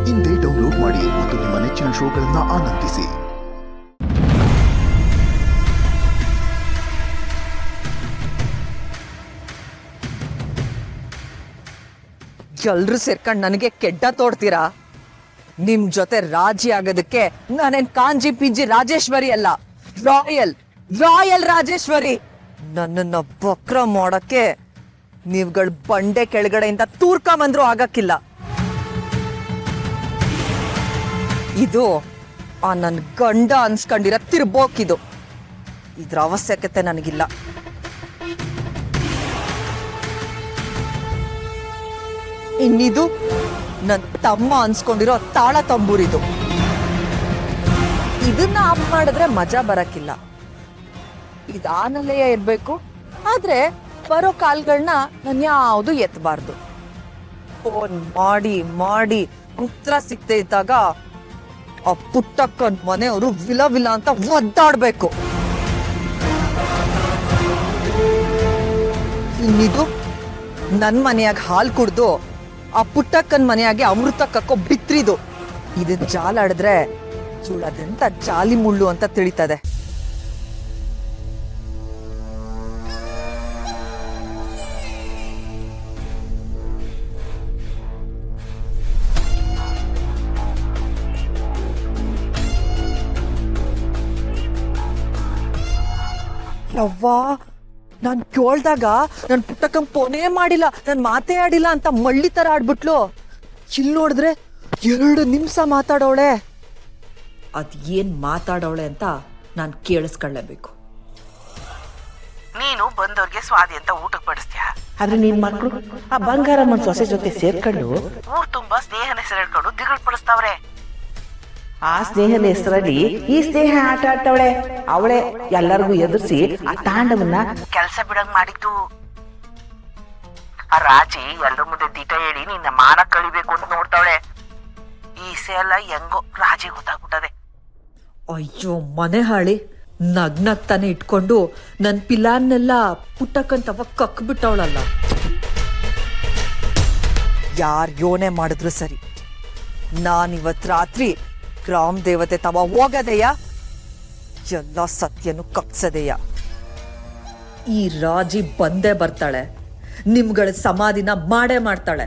ಇಂದೇ ಡೌನ್ಲೋಡ್ ಮಾಡಿ ಮತ್ತು ನಿಮ್ಮ ನೆಚ್ಚಿನ ಶೋಗಳನ್ನು ಆನಂದಿಸಿ. ಎಲ್ರು ಸೇರ್ಕೊಂಡು ನನಗೆ ಕೆಡ್ಡ ತೋಡ್ತೀರಾ? ನಿಮ್ ಜೊತೆ ರಾಜಿ ಆಗೋದಕ್ಕೆ ನಾನೇನ್ ಕಾಂಜಿ ಪಿಂಜಿ ರಾಜೇಶ್ವರಿ ಅಲ್ಲ, ರಾಯಲ್ ರಾಜೇಶ್ವರಿ. ನನ್ನನ್ನ ಬಕ್ರ ಮಾಡಕ್ಕೆ ನೀವುಗಳು ಬಂಡೆ ಕೆಳಗಡೆಯಿಂದ ತೂರ್ಕೊಂಬಂದ್ರು ಆಗಕ್ಕಿಲ್ಲ. ಇದು ಆ ನನ್ ಗಂಡ ಅನ್ಸ್ಕೊಂಡಿರೋ ತಿರ್ಬೋಕಿದು. ಇದ್ರ ಅವಶ್ಯಕತೆ ನನಗಿಲ್ಲ. ಇನ್ನಿದು ನನ್ ತಮ್ಮ ಅನ್ಸ್ಕೊಂಡಿರೋ ತಾಳ ತಂಬೂರಿದು. ಇದನ್ನ ಆಫ್ ಮಾಡಿದ್ರೆ ಮಜಾ ಬರಕ್ಕಿಲ್ಲ. ಇದಾನಲ್ಲೇ ಇರ್ಬೇಕು, ಆದ್ರೆ ಬರೋ ಕಾಲ್ಗಳನ್ನ ನಾನು ಯಾವುದು ಎತ್ತಬಾರ್ದು. ಫೋನ್ ಮಾಡಿ ಮಾಡಿ ಉತ್ತರ ಸಿಗ್ತಾ ಇದ್ದಾಗ ಆ ಪುಟ್ಟಕ್ಕನ್ ಮನೆಯವರು ವಿಲ ಅಂತ ಒದ್ದಾಡ್ಬೇಕು. ಇನ್ನಿದು ನನ್ ಮನೆಯಾಗ ಹಾಲು ಕುಡ್ದು ಆ ಪುಟ್ಟಕ್ಕನ್ ಮನೆಯಾಗೆ ಅಮೃತ ಕಕ್ಕೋ ಬಿತ್ರಿದು. ಇದನ್ ಜಾಲಾಡಿದ್ರೆ ಚೂಳದೆಂತ ಜಾಲಿ ಮುಳ್ಳು ಅಂತ ತಿಳಿತದೆ. ಯವ್ವಾ, ನಾನ್ ಕೇಳ್ದಾಗ ನನ್ ಪುಟ್ಟಕ್ಕಂ ಫೋನೇ ಮಾಡಿಲ್ಲ, ನನ್ ಮಾತೇ ಆಡಿಲ್ಲ ಅಂತ ಮಳ್ಳಿ ತರ ಆಡ್ಬಿಟ್ಲು. ಇಲ್ಲಿ ನೋಡಿದ್ರೆ 2 ನಿಮಿಷ ಮಾತಾಡೋಳೆ. ಅದ್ ಏನ್ ಮಾತಾಡೋಳೆ ಅಂತ ನಾನ್ ಕೇಳಿಸ್ಕೊಳ್ಳೇಬೇಕು. ನೀನು ಬಂದವ್ರಿಗೆ ಸ್ವಾದಿ ಅಂತ ಊಟಕ್ಕೆ ಬಡಿಸ್ತೀಯ, ಆದ್ರೆ ನಿನ್ ಮಕ್ಳು ಆ ಬಂಗಾರಮ್ಮನ ಸೊಸೆ ಜೊತೆ ಸೇರ್ಕೊಂಡು ಊರ್ ತುಂಬಾ ಸ್ನೇಹನ ಹೆಸರಿಡ್ಕೊಂಡು ದಿಗಳು ಪಡಿಸ್ತಾವ್ರೆ. ಆ ಸ್ನೇಹದ ಹೆಸರಲ್ಲಿ ಈ ಸ್ನೇಹ ಆಟ ಆಡ್ತಾವಳೆ. ಅವಳೆ ಎಲ್ಲರಿಗೂ ಎದುರಿಸಿ ಆ ತಾಂಡವನ್ನ ಕೆಲ್ಸ ಬಿಡಂಗ್ ಮಾಡಿದ್ದು. ಆ ರಾಜಿ ಎಲ್ರ ಮುಂದೆ ದಿಟ ಹೇಳಿ ನಿನ್ನ ಮಾನ ಕಳಿಬೇಕು ಅಂತ ನೋಡ್ತಾವಳೆ. ಈ ಎಲ್ಲ ಹೆಂಗೋ ರಾಜಿ ಗೊತ್ತಾಗ್ಬಿಟ್ಟದೆ. ಅಯ್ಯೋ ಮನೆ ಹಾಳಿ, ನಗ್ನಗ್ತಾನೆ ಇಟ್ಕೊಂಡು ನನ್ ಪಿಲಾನ್ನೆಲ್ಲ ಪುಟ್ಟಕ್ಕಂತವ ಕಕ್ಬಿಟ್ಟವಳಲ್ಲ. ಯಾರ್ ಯೋನೆ ಮಾಡಿದ್ರು ಸರಿ, ನಾನಿವತ್ ರಾತ್ರಿ ಗ್ರಾಮ ದೇವತೆ ತವ ಹೋಗದೆಯ, ಎಲ್ಲ ಸತ್ಯನು ಕಕ್ಸದೆಯ. ಈ ರಾಜಿ ಬಂದೇ ಬರ್ತಾಳೆ, ನಿಮ್ಗಳ ಸಮಾಧಿನ ಮಾಡೇ ಮಾಡ್ತಾಳೆ.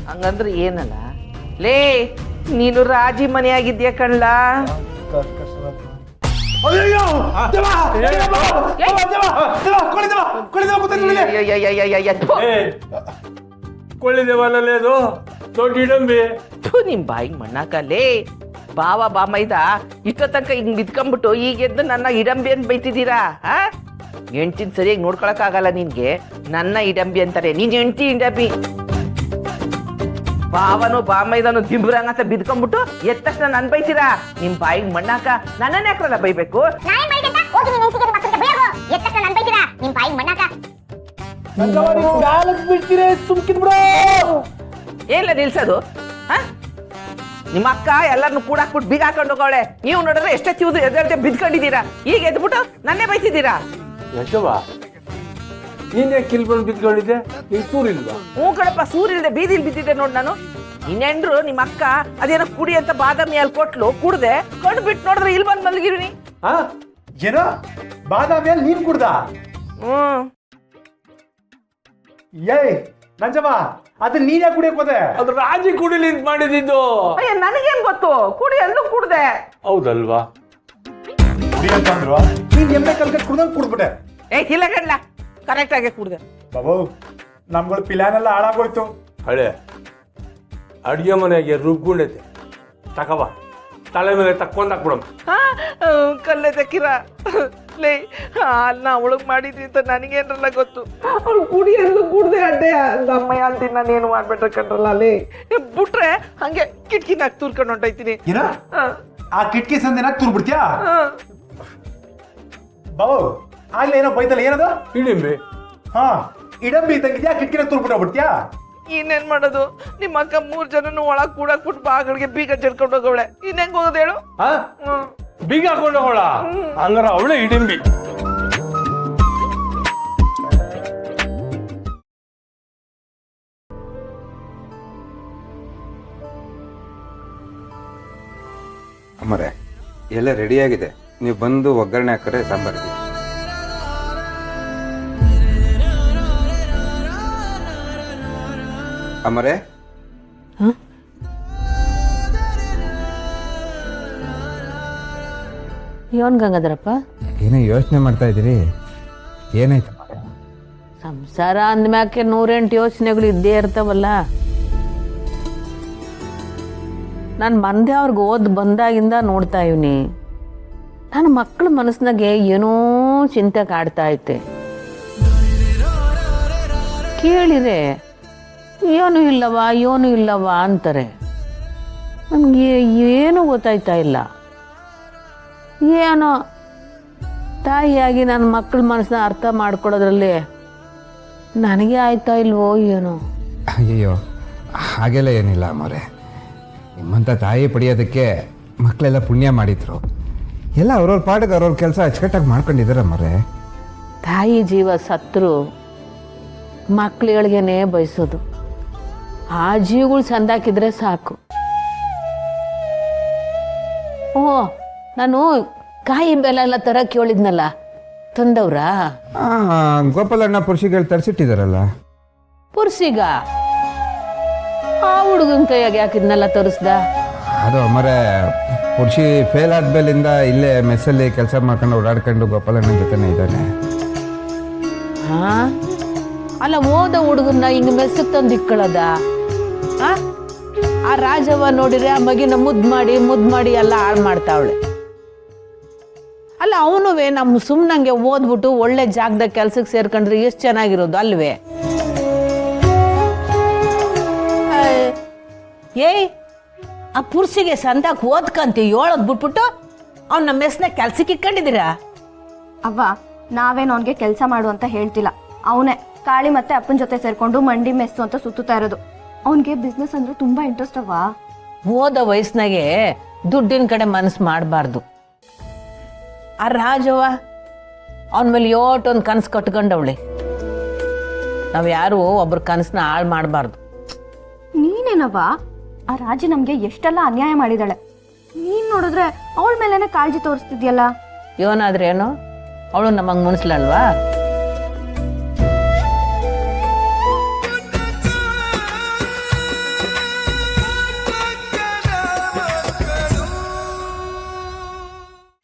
ಹಂಗಂದ್ರೆ ಏನಲ್ಲ ಲೇ, ನೀನು ರಾಜಿ ಮನೆಯಾಗಿದ್ಯಾ ಕಣ್ಲ. ಕೊಳ್ಳಿದೇವಲ್ಲೇ ಅದು ದೊಡ್ಡ ಇಡಂಬಿ. ನಿಮ್ ಬಾಯಿಗೆ ಮಣ್ಣಾಕಲ್ಲೇ. ಬಾವ ಬಾಮೈದ ಇಷ್ಟ ತನಕ ಹಿಂಗ್ ಬಿದ್ಕೊಂಡ್ಬಿಟ್ಟು ಈಗ ಎದ್ದು ನನ್ನ ಇಡಂಬಿ ಅಂತ ಬೈತಿದ್ದೀರಾ? ಹೆಂಡ್ತಿನ ಸರಿಯಾಗಿ ನೋಡ್ಕೊಳಕ್ ಆಗಲ್ಲ ನಿನ್ಗೆ. ನನ್ನ ಇಡಂಬಿ ಅಂತಾರೆ, ನೀನ್ ಹೆಂಡ್ತಿ ಇಡಂಬಿ. ಬಾವನು ಬಾಮೈದನು ದಿಂಬ್ರಂಗ ಅಂತ ಬಿದ್ಕೊಂಡ್ಬಿಟ್ಟು ಎದ್ದ ತಕ್ಷಣ ನನ್ ಬೈತೀರಾ? ನಿಮ್ ಬಾಯಿಗೆ ಮಣ್ಣಾಕ ನನ್ನನ್ನೇ ಯಾಕ್ರಲ್ಲ ಬೈಬೇಕು? ಏನಿಲ್ಲ ನಿಲ್ಸೋದು. ನಿಮ್ಮ ಅಕ್ಕ ಎಲ್ಲರನ್ನು ಕೂಡ ಹಾಕ್ಬಿಟ್ಟು ಬೀಗ ಹಾಕೊಂಡು ಹೋಗೋಳೆ. ನೀವು ನೋಡಿದ್ರೆ ಎಷ್ಟೇ ಚಿವುದು ಎದ್ದೆ ಬಿದ್ಕೊಂಡಿದ್ದೀರಾ. ಈಗ ಎದ್ಬಿಟ್ಟು ನನ್ನೇ ಬೈತಿದ್ದೀರಾ? ಯಶವ, ನೀನೇ ಕಿಲ್ ಬಂದು ಬಿದ್ಕೊಂಡಿದ್ದೆ, ಈಗ ಸೂರಿಲ್ವಾ? ಹ್ಞೂ ಕಣಪ್ಪ, ಸೂರಿಲ್ದೆ ಬೀದಿಲ್ ಬಿದ್ದಿದ್ದೆ ನೋಡ್ ನಾನು. ಇನ್ನೆಂಡ್ರು ನಿಮ್ಮ ಅಕ್ಕ ಅದೇನೋ ಕುಡಿ ಅಂತ ಬಾದಾಮಿ ಅಲ್ಲಿ ಕೊಟ್ಲು, ಕುಡ್ದೆ ಕಣ್ಣು ಬಿಟ್ಟು ನೋಡಿದ್ರೆ ಇಲ್ಲಿ ಬಂದು ಮಲಗಿರಿನಿ. ಏನೋ ಬಾದಾಮಿ ಅಲ್ಲಿ ನೀನ್ ಕುಡ್ದ? ಏಯ್ ನಂಜಮ್ಮ, ಅದನ್ನ ನೀನೇ ಕುಡಿಯಕ್ ಹೋದೆ? ಅದು ರಾಜಿ ಕುಡಿಲಿ ಅಂತ ಮಾಡಿದ್ದು. ಅಯ್ಯ ನನಗೇನ್ ಗೊತ್ತು, ಕುಡಿ ಅಲ್ಲೂ ಕುಡ್ದೆ. ಹೌದಲ್ವಾ? ಕುಡಿ ಅಂತಂದ್ರು, ನೀನ್ ಎಮ್ಮೆ ಕಲ್ಕಟ್ ಕುಡ್ದಂಗ್ ಕುಡ್ಬಿಟ್ಟೆ. ಇಲ್ಲ ಕಣ್ಲ, ಕರೆಕ್ಟ್ ಆಗಿ ಕುಡ್ದೆ. ಬಾಬು, ನಮ್ಗಳ ಪಿಲಾನ್ ಎಲ್ಲ ಹಾಳಾಗೋಯ್ತು. ಹಳೆ ಅಡಿಗೆ ಮನೆಗೆ ರುಬ್ಗುಂಡೈತೆ, ತಕವ ತಲೆ ಮೇಲೆ ತಕ್ಕೊಂಡ್ ಹಾಕ್ಬಿಡಮ್. ಕಲ್ಲೆ ತೆಕ್ಕಿರ ಲೇ ಹಾಲ್ನ ಅವಳಗ್ ಮಾಡಿದ್ರಿ ಅಂತ ನನಗೇನಲ್ಲ ಗೊತ್ತು. ಅವ್ಳು ಕುಡಿಯೋದು ಕುಡ್ದೆ ಅಡ್ಡೆ ನಮ್ಮಯ್ಯ ಅಂತೀನಿ, ನಾನೇನು ಮಾಡ್ಬಿಟ್ರೆ ಕಂಡ್ರಲ್ಲ ಅಲ್ಲಿ ಬಿಟ್ರೆ ಹಂಗೆ ಕಿಟಕಿನಾಗ ತೂರ್ಕೊಂಡು ಹೊಂಟೈತೀನಿ. ಏನ ಆ ಕಿಟಕಿ ಸಂದಿನ ತೂರ್ಬಿಡ್ತೀಯಾ? ಬಾವು ಆಗ್ಲೇ ಏನೋ ಬೈತಲ್ಲ, ಏನದು? ಇಡಿಂಬಿ. ಹಾ, ಇಡಂಬಿ ಇದ್ದಂಗಿದ್ಯಾ, ಕಿಟಕಿನ ತೂರ್ಬಿಟ್ಬಿಡ್ತೀಯಾ? ಇನ್ನೇನ್ ಮಾಡೋದು? ನಿಮ್ಮ ಅಕ್ಕ 3 ಜನನು ಒಳಗ್ ಕೂಡಾಕ್ಬಿಟ್ಟು ಬಾಗಿಲಿಗೆ ಬೀಗ ಜಡ್ಕೊಂಡು ಹೋಗವಳೆ. ಇನ್ನೆಂಗ್ ಹೋಗೋದು ಹೇಳು? ಬೀಗ ಹಾಕೊಂಡು ಹೋಳ, ಹಂಗಾರ ಅವಳೆ ಇಡಿಂಬಿ. ಅಮ್ಮರೇ ಎಲ್ಲ ರೆಡಿಯಾಗಿದೆ, ನೀವು ಬಂದು ಒಗ್ಗರಣೆ ಹಾಕಿದ್ರೆ ಸಾಂಬಾರಿಗೆ. ಅಮ್ಮರೇ ಇವನ್ ಗಂಗಾಧರಪ್ಪ ಏನೋ ಯೋಚನೆ ಮಾಡ್ತಾ ಇದ್ದೀರಿ, ಏನಾಯ್ತು? ಸಂಸಾರ ಅಂದ್ಮ್ಯಾಕೆ 108 ಯೋಚನೆಗಳು ಇದ್ದೇ ಇರ್ತಾವಲ್ಲ. ನಾನು ಮಂದೆ ಅವ್ರಿಗೆ ಓದ್ ಬಂದಾಗಿಂದ ನೋಡ್ತಾ ಇವ್ನಿ, ನನ್ನ ಮಕ್ಕಳ ಮನಸ್ಸಿನಾಗೆ ಏನೋ ಚಿಂತೆ ಕಾಡ್ತಾ ಐತೆ. ಕೇಳಿರೆ ಏನೂ ಇಲ್ಲವ ಅಂತಾರೆ. ನಮಗೆ ಏನೂ ಗೊತ್ತಾಯ್ತಾ ಇಲ್ಲ. ಏನೋ ತಾಯಿಯಾಗಿ ನನ್ನ ಮಕ್ಕಳ ಮನಸ್ಸನ್ನ ಅರ್ಥ ಮಾಡ್ಕೊಡೋದ್ರಲ್ಲಿ ನನಗೆ ಆಯ್ತಾ ಇಲ್ವೋ ಏನೋ. ಅಯ್ಯಯ್ಯೋ, ಹಾಗೆಲ್ಲ ಏನಿಲ್ಲ ಅಮ್ಮರೇ. ನಿಮ್ಮಂಥ ತಾಯಿ ಪಡೆಯೋದಕ್ಕೆ ಮಕ್ಕಳೆಲ್ಲ ಪುಣ್ಯ ಮಾಡಿದ್ರು. ಎಲ್ಲ ಅವ್ರವ್ರ ಪಾಡಿಗೆ ಅವ್ರವ್ರ ಕೆಲಸ ಅಚ್ಚುಕಟ್ಟಾಗಿ ಮಾಡ್ಕೊಂಡಿದ್ದಾರೆ ಅಮ್ಮರೇ. ತಾಯಿ ಜೀವ ಸತ್ರು ಮಕ್ಕಳುಗಳಿಗೇನೆ ಬಯಸೋದು. ಆ ಜೀವಗಳು ಸಂದಾಕಿದ್ರೆ ಸಾಕು. ಓ, ನಾನು ಕಾಯಿ ಬೆಲ್ಲ ಎಲ್ಲ ತರಕ್ಕೆ ಹೇಳಿದ್ನಲ್ಲ, ತಂದವ್ರಾ? ಗೋಪಾಲಣ್ಣ ಪುರುಷಿಗಳು ತರಿಸಿಟ್ಟಿದಾರಲ್ಲ. ಪುರ್ಸಿಗ ಆ ಹುಡುಗನ ಕೈಯಾಗ ಯಾಕಿದ್ನೆಲ್ಲ ತರಿಸ್ದ? ಅದು ಅಮ್ಮರೇ, ಪುರುಷಿ ಫೇಲ್ ಆದ್ಮೇಲಿಂದ ಇಲ್ಲೇ ಮೆಸ್ಸಲ್ಲಿ ಕೆಲಸ ಮಾಡ್ಕೊಂಡು ಓಡಾಡ್ಕೊಂಡು ಗೋಪಾಲಣ್ಣನ ಜೊತೆನೇ ಇದ್ದಾನೆ. ಹಾ, ಅಲ್ಲ ಓದ ಹುಡುಗನ್ನ ಹಿಂಗ ಮೆಸ್ಸಕ್ ತಂದು ಇಕ್ಕಳದ? ಆ ರಾಜವ್ವ ನೋಡಿದ್ರೆ ಆ ಮಗಿನ ಮುದ್ದು ಮಾಡಿ ಎಲ್ಲ ಹಾಳು ಮಾಡ್ತಾವಳೆ. ಅಲ್ಲ ಅವನುವೇ ನಮ್ಮ ಸುಮ್ಮನಂಗೆ ಓದ್ಬಿಟ್ಟು ಒಳ್ಳೆ ಜಾಗದಾಗ ಕೆಲ್ಸಕ್ಕೆ ಸೇರ್ಕೊಂಡ್ರೆ ಎಷ್ಟು ಚೆನ್ನಾಗಿರೋದು ಅಲ್ವೇ? ಏಯ್, ಆ ಪುರ್ಸಿಗೆ ಸಂದಾಕ್ ಓದ್ಕಂತ ಹೇಳೋದ್ ಬಿಟ್ಬಿಟ್ಟು ಅವ್ನ ಮೆಸ್ನ ಕೆಲ್ಸಕ್ಕೆ ಇಕ್ಕೊಂಡಿದ್ದೀರಾ? ಅವ್ವ, ನಾವೇನು ಅವನಿಗೆ ಕೆಲಸ ಮಾಡು ಅಂತ ಹೇಳ್ತಿಲ್ಲ. ಅವನೇ ಕಾಳಿ ಮತ್ತೆ ಅಪ್ಪನ ಜೊತೆ ಸೇರ್ಕೊಂಡು ಮಂಡಿ ಮೆಸ್ಸು ಅಂತ ಸುತ್ತುತ್ತಾ ಇರೋದು. ಅವನಿಗೆ ಬಿಸ್ನೆಸ್ ಅಂದ್ರೆ ತುಂಬಾ ಇಂಟ್ರೆಸ್ಟ್ ಅವ್ವ. ಓದೋ ವಯಸ್ಸಿನಾಗೆ ದುಡ್ಡಿನ ಕಡೆ ಮನಸ್ಸು ಮಾಡಬಾರ್ದು. ಆ ರಾಜವ್ವ ಅವನ ಮೇಲೆ ಯೋಟೊಂದು ಕನಸು ಕಟ್ಕೊಂಡವಳೆ. ನಾವು ಯಾರು ಒಬ್ರ ಕನಸನ್ನ ಹಾಳು ಮಾಡಬಾರ್ದು. ನೀನೇನವ್ವ, ಆ ರಾಜಿ ನಮ್ಗೆ ಎಷ್ಟೆಲ್ಲ ಅನ್ಯಾಯ ಮಾಡಿದಾಳೆ. ನೀನ್ ನೋಡಿದ್ರೆ ಅವಳ ಮೇಲೇನೆ ಕಾಳಜಿ ತೋರಿಸ್ತಿದ್ಯಲ್ಲ. ಇವನಾದ್ರೇನು, ಅವಳು ನಮಗ್ ಮುನ್ಸ್ಲಲ್ವಾ?